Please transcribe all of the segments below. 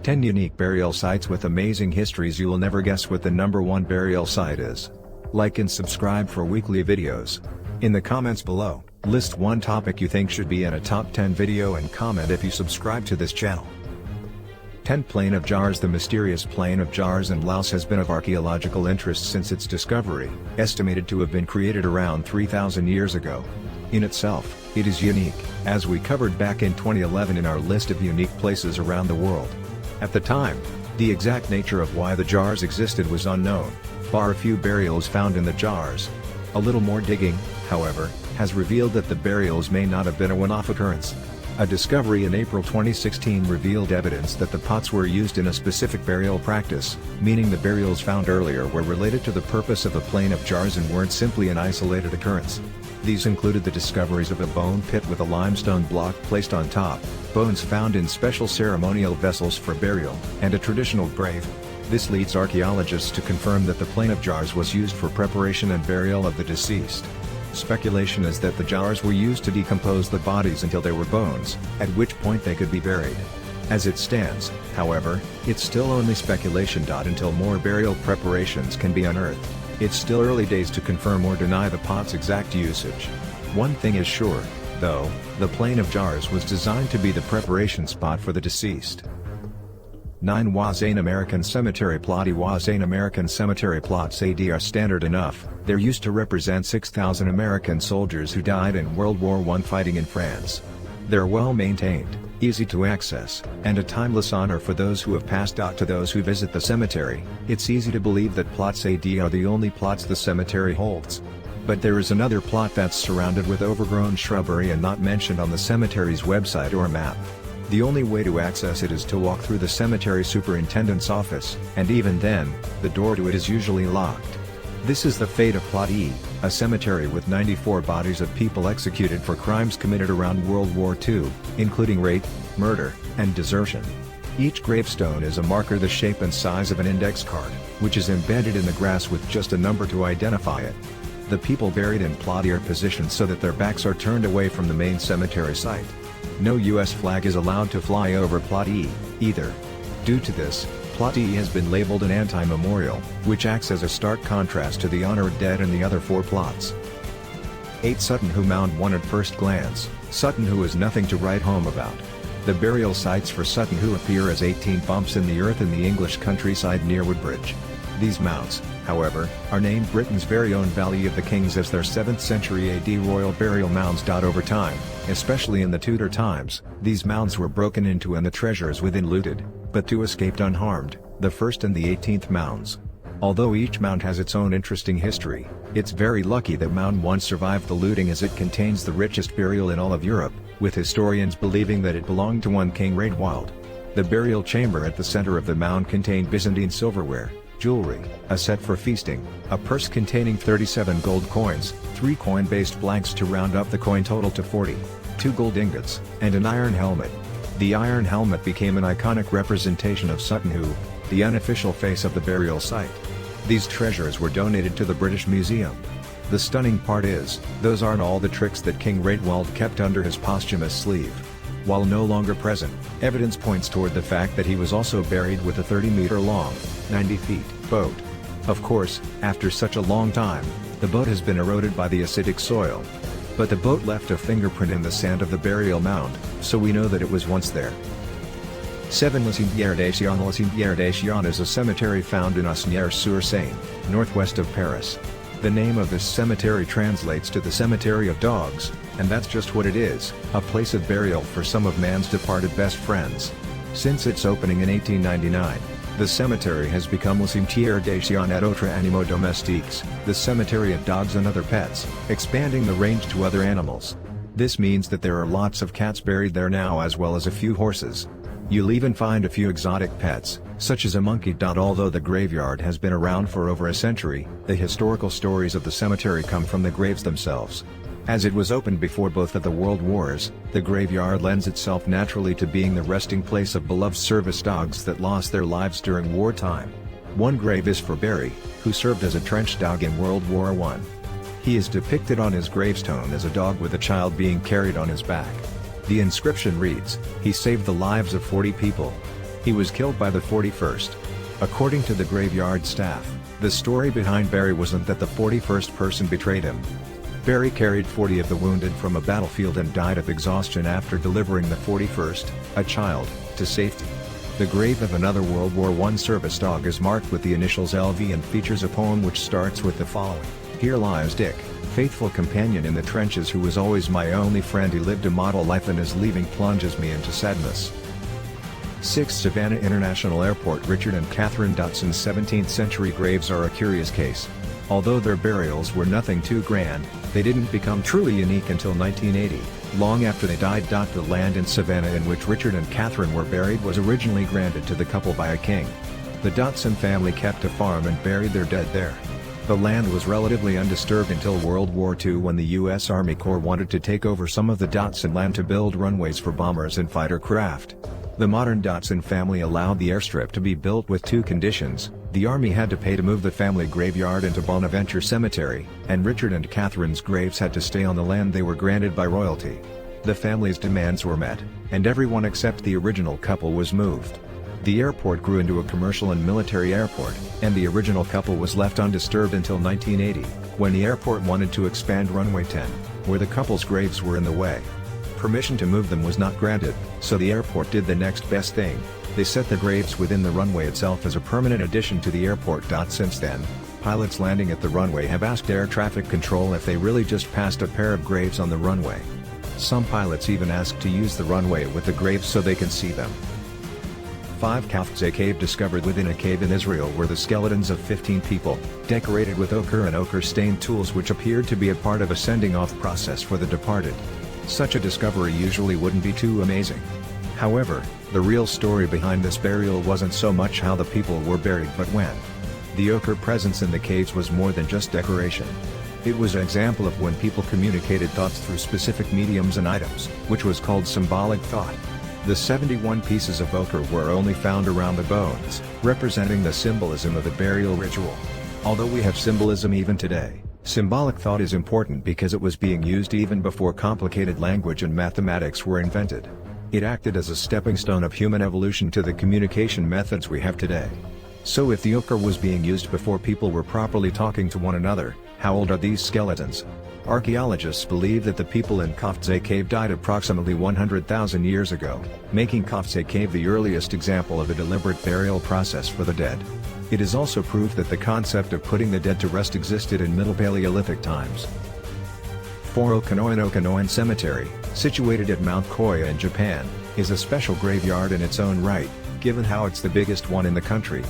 10 unique burial sites with amazing histories. You will never guess what the number 1 burial site is. Like and subscribe for weekly videos. In the comments below, list one topic you think should be in a top 10 video and comment if you subscribe to this channel. 10. Plain of Jars. The mysterious plain of Jars in Laos has been of archaeological interest since its discovery, estimated to have been created around 3,000 years ago. In itself, it is unique, as we covered back in 2011 in our list of unique places around the world. At the time, the exact nature of why the jars existed was unknown, bar a few burials found in the jars. A little more digging, however, has revealed that the burials may not have been a one-off occurrence. A discovery in April 2016 revealed evidence that the pots were used in a specific burial practice, meaning the burials found earlier were related to the purpose of a plain of jars and weren't simply an isolated occurrence. These included the discoveries of a bone pit with a limestone block placed on top, bones found in special ceremonial vessels for burial, and a traditional grave. This leads archaeologists to confirm that the plain of jars was used for preparation and burial of the deceased. Speculation is that the jars were used to decompose the bodies until they were bones, at which point they could be buried. As it stands, however, it's still only speculation. Until more burial preparations can be unearthed, it's still early days to confirm or deny the pot's exact usage. One thing is sure, though, the plain of jars was designed to be the preparation spot for the deceased. 9. Wazane American Cemetery Plot. Wazane American Cemetery plots AD are standard enough. They're used to represent 6,000 American soldiers who died in World War I fighting in France. They're well maintained, easy to access, and a timeless honor for those who have passed. To those who visit the cemetery, it's easy to believe that plots AD are the only plots the cemetery holds. But there is another plot that's surrounded with overgrown shrubbery and not mentioned on the cemetery's website or map. The only way to access it is to walk through the cemetery superintendent's office, and even then, the door to it is usually locked. This is the fate of Plot E, a cemetery with 94 bodies of people executed for crimes committed around World War II, including rape, murder, and desertion. Each gravestone is a marker the shape and size of an index card, which is embedded in the grass with just a number to identify it. The people buried in Plot E are positioned so that their backs are turned away from the main cemetery site. No U.S. flag is allowed to fly over Plot E, either. Due to this, Plot E has been labeled an anti-memorial, which acts as a stark contrast to the honored dead in the other 4 plots. 8. Sutton Hoo Mound 1. At first glance, Sutton Hoo is nothing to write home about. The burial sites for Sutton Hoo appear as 18 bumps in the earth in the English countryside near Woodbridge. These mounds, however, are named Britain's very own Valley of the Kings as their 7th century AD royal burial mounds. Over time, especially in the Tudor times, these mounds were broken into and the treasures within looted, but 2 escaped unharmed, the 1st and the 18th mounds. Although each mound has its own interesting history, it's very lucky that Mound 1 survived the looting, as it contains the richest burial in all of Europe, with historians believing that it belonged to one King Raedwald. The burial chamber at the center of the mound contained Byzantine silverware, jewelry, a set for feasting, a purse containing 37 gold coins, 3 coin-based blanks to round up the coin total to 40, 2 gold ingots, and an iron helmet. The iron helmet became an iconic representation of Sutton Hoo, the unofficial face of the burial site. These treasures were donated to the British Museum. The stunning part is, those aren't all the tricks that King Raedwald kept under his posthumous sleeve. While no longer present, evidence points toward the fact that he was also buried with a 30-meter long, 90 feet, boat. Of course, after such a long time, the boat has been eroded by the acidic soil. But the boat left a fingerprint in the sand of the burial mound, so we know that it was once there. 7. Le Cimetière des Chiens. Le Cimetière des Chiens is a cemetery found in Asnières-sur-Seine, northwest of Paris. The name of this cemetery translates to the cemetery of dogs, and that's just what it is, a place of burial for some of man's departed best friends. Since its opening in 1899, the cemetery has become Le Cimetière des Chiens et autres animaux domestiques, the cemetery of dogs and other pets, expanding the range to other animals. This means that there are lots of cats buried there now, as well as a few horses. You'll even find a few exotic pets, such as a monkey. Although the graveyard has been around for over a century, the historical stories of the cemetery come from the graves themselves. As it was opened before both of the World Wars, the graveyard lends itself naturally to being the resting place of beloved service dogs that lost their lives during wartime. One grave is for Barry, who served as a trench dog in World War I. He is depicted on his gravestone as a dog with a child being carried on his back. The inscription reads, "He saved the lives of 40 people." He was killed by the 41st. According to the graveyard staff, the story behind Barry wasn't that the 41st person betrayed him. Barry carried 40 of the wounded from a battlefield and died of exhaustion after delivering the 41st, a child, to safety. The grave of another World War I service dog is marked with the initials LV and features a poem which starts with the following: "Here lies Dick, faithful companion in the trenches, who was always my only friend. He lived a model life and his leaving plunges me into sadness." 6. Savannah International Airport. Richard and Catherine Dotson's 17th century graves are a curious case. Although their burials were nothing too grand, they didn't become truly unique until 1980, long after they died. The land in Savannah in which Richard and Catherine were buried was originally granted to the couple by a king. The Dotson family kept a farm and buried their dead there. The land was relatively undisturbed until World War II, when the U.S. Army Corps wanted to take over some of the Dotson land to build runways for bombers and fighter craft. The modern Dotson family allowed the airstrip to be built with two conditions: the Army had to pay to move the family graveyard into Bonaventure Cemetery, and Richard and Catherine's graves had to stay on the land they were granted by royalty. The family's demands were met, and everyone except the original couple was moved. The airport grew into a commercial and military airport, and the original couple was left undisturbed until 1980, when the airport wanted to expand runway 10, where the couple's graves were in the way. Permission to move them was not granted, so the airport did the next best thing: they set the graves within the runway itself as a permanent addition to the airport. Since then, pilots landing at the runway have asked air traffic control if they really just passed a pair of graves on the runway. Some pilots even ask to use the runway with the graves so they can see them. 5. Kafze Cave. Discovered within a cave in Israel were the skeletons of 15 people, decorated with ochre and ochre-stained tools, which appeared to be a part of a sending-off process for the departed. Such a discovery usually wouldn't be too amazing. However, the real story behind this burial wasn't so much how the people were buried but when. The ochre presence in the caves was more than just decoration. It was an example of when people communicated thoughts through specific mediums and items, which was called symbolic thought. The 71 pieces of ochre were only found around the bones, representing the symbolism of the burial ritual. Although we have symbolism even today, symbolic thought is important because it was being used even before complicated language and mathematics were invented. It acted as a stepping stone of human evolution to the communication methods we have today. So if the ochre was being used before people were properly talking to one another, how old are these skeletons? Archaeologists believe that the people in Kafze Cave died approximately 100,000 years ago, making Kafze Cave the earliest example of a deliberate burial process for the dead. It is also proof that the concept of putting the dead to rest existed in Middle Paleolithic times. 4. Okanoan Cemetery, situated at Mount Koya in Japan, is a special graveyard in its own right, given how it's the biggest one in the country.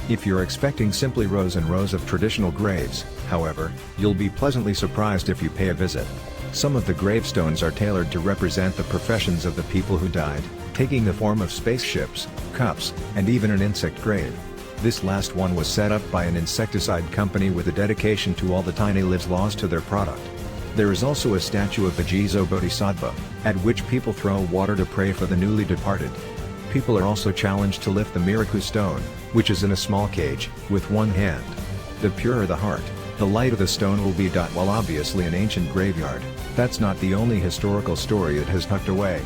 If you're expecting simply rows and rows of traditional graves, however, you'll be pleasantly surprised if you pay a visit. Some of the gravestones are tailored to represent the professions of the people who died, taking the form of spaceships, cups, and even an insect grave. This last one was set up by an insecticide company with a dedication to all the tiny lives lost to their product. There is also a statue of the Jizo Bodhisattva, at which people throw water to pray for the newly departed. People are also challenged to lift the Miraku stone, which is in a small cage, with one hand. The purer the heart, the lighter the stone will be. While obviously an ancient graveyard, that's not the only historical story it has tucked away.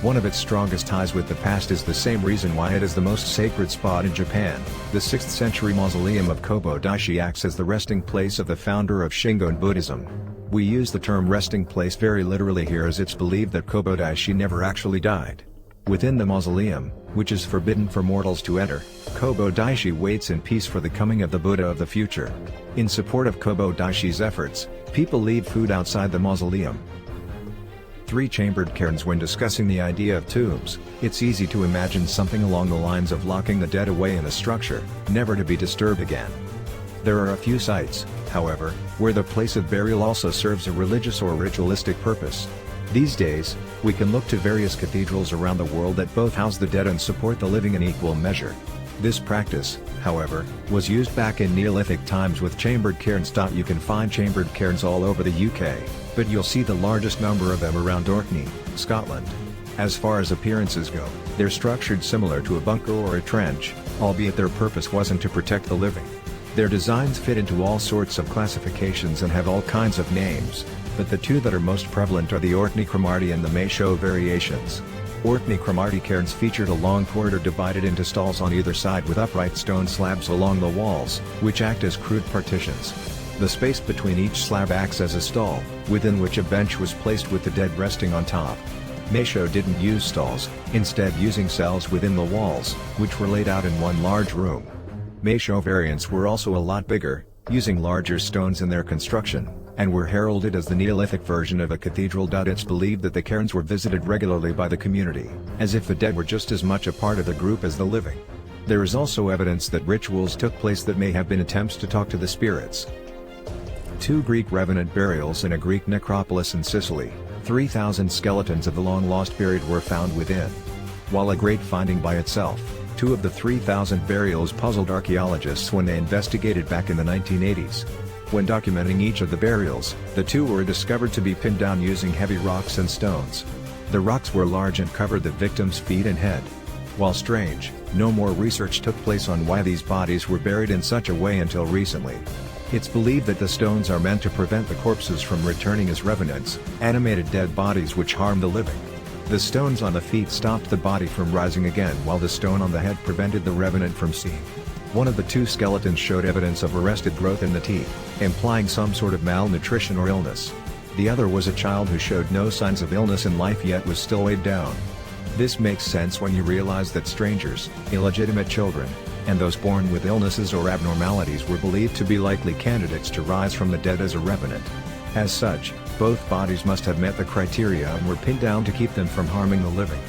One of its strongest ties with the past is the same reason why it is the most sacred spot in Japan. The 6th century mausoleum of Kobo Daishi acts as the resting place of the founder of Shingon Buddhism. We use the term resting place very literally here, as it's believed that Kobo Daishi never actually died. Within the mausoleum, which is forbidden for mortals to enter, Kobo Daishi waits in peace for the coming of the Buddha of the future. In support of Kobo Daishi's efforts, people leave food outside the mausoleum. 3. Chambered cairns. When discussing the idea of tombs, it's easy to imagine something along the lines of locking the dead away in a structure, never to be disturbed again. There are a few sites, however, where the place of burial also serves a religious or ritualistic purpose. These days, we can look to various cathedrals around the world that both house the dead and support the living in equal measure. This practice, however, was used back in Neolithic times with chambered cairns. You can find chambered cairns all over the UK, but you'll see the largest number of them around Orkney, Scotland. As far as appearances go, they're structured similar to a bunker or a trench, albeit their purpose wasn't to protect the living. Their designs fit into all sorts of classifications and have all kinds of names, but the two that are most prevalent are the Orkney Cromarty and the Maeshowe variations. Necropolises cairns featured a long corridor divided into stalls on either side with upright stone slabs along the walls, which act as crude partitions. The space between each slab acts as a stall, within which a bench was placed with the dead resting on top. Meisho didn't use stalls, instead using cells within the walls, which were laid out in one large room. Meisho variants were also a lot bigger, using larger stones in their construction, and were heralded as the Neolithic version of a cathedral. It's believed that the cairns were visited regularly by the community, as if the dead were just as much a part of the group as the living. There is also evidence that rituals took place that may have been attempts to talk to the spirits. 2 Greek revenant burials in a Greek necropolis in Sicily. 3,000 skeletons of the long-lost buried were found within. While a great finding by itself, 2 of the 3,000 burials puzzled archaeologists when they investigated back in the 1980s. When documenting each of the burials, the 2 were discovered to be pinned down using heavy rocks and stones. The rocks were large and covered the victim's feet and head. While strange, no more research took place on why these bodies were buried in such a way until recently. It's believed that the stones are meant to prevent the corpses from returning as revenants, animated dead bodies which harm the living. The stones on the feet stopped the body from rising again, while the stone on the head prevented the revenant from seeing. One of the 2 skeletons showed evidence of arrested growth in the teeth, implying some sort of malnutrition or illness. The other was a child who showed no signs of illness in life yet was still weighed down. This makes sense when you realize that strangers, illegitimate children, and those born with illnesses or abnormalities were believed to be likely candidates to rise from the dead as a revenant. As such, both bodies must have met the criteria and were pinned down to keep them from harming the living.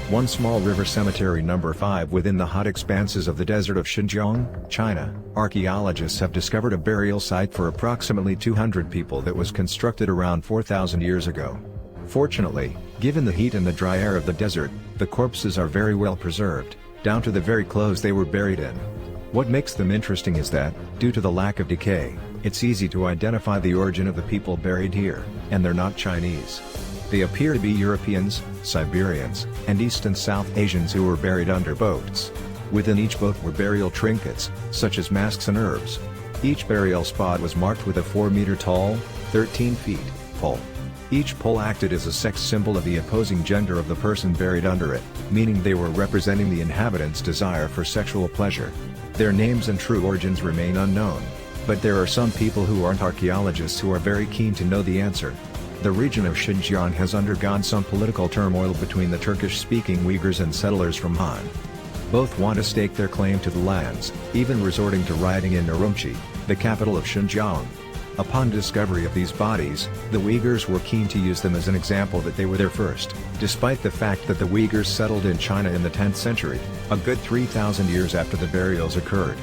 One small river cemetery number 5 within the hot expanses of the desert of Xinjiang, China, archaeologists have discovered a burial site for approximately 200 people that was constructed around 4,000 years ago. Fortunately, given the heat and the dry air of the desert, the corpses are very well preserved, down to the very clothes they were buried in. What makes them interesting is that, due to the lack of decay, it's easy to identify the origin of the people buried here, and they're not Chinese. They appear to be Europeans, Siberians, and East and South Asians who were buried under boats. Within each boat were burial trinkets, such as masks and herbs. Each burial spot was marked with a 4-meter-tall, 13-feet, pole. Each pole acted as a sex symbol of the opposing gender of the person buried under it, meaning they were representing the inhabitants' desire for sexual pleasure. Their names and true origins remain unknown, but there are some people who aren't archaeologists who are very keen to know the answer. The region of Xinjiang has undergone some political turmoil between the Turkish-speaking Uyghurs and settlers from Han. Both want to stake their claim to the lands, even resorting to rioting in Urumqi, the capital of Xinjiang. Upon discovery of these bodies, the Uyghurs were keen to use them as an example that they were there first, despite the fact that the Uyghurs settled in China in the 10th century, a good 3,000 years after the burials occurred.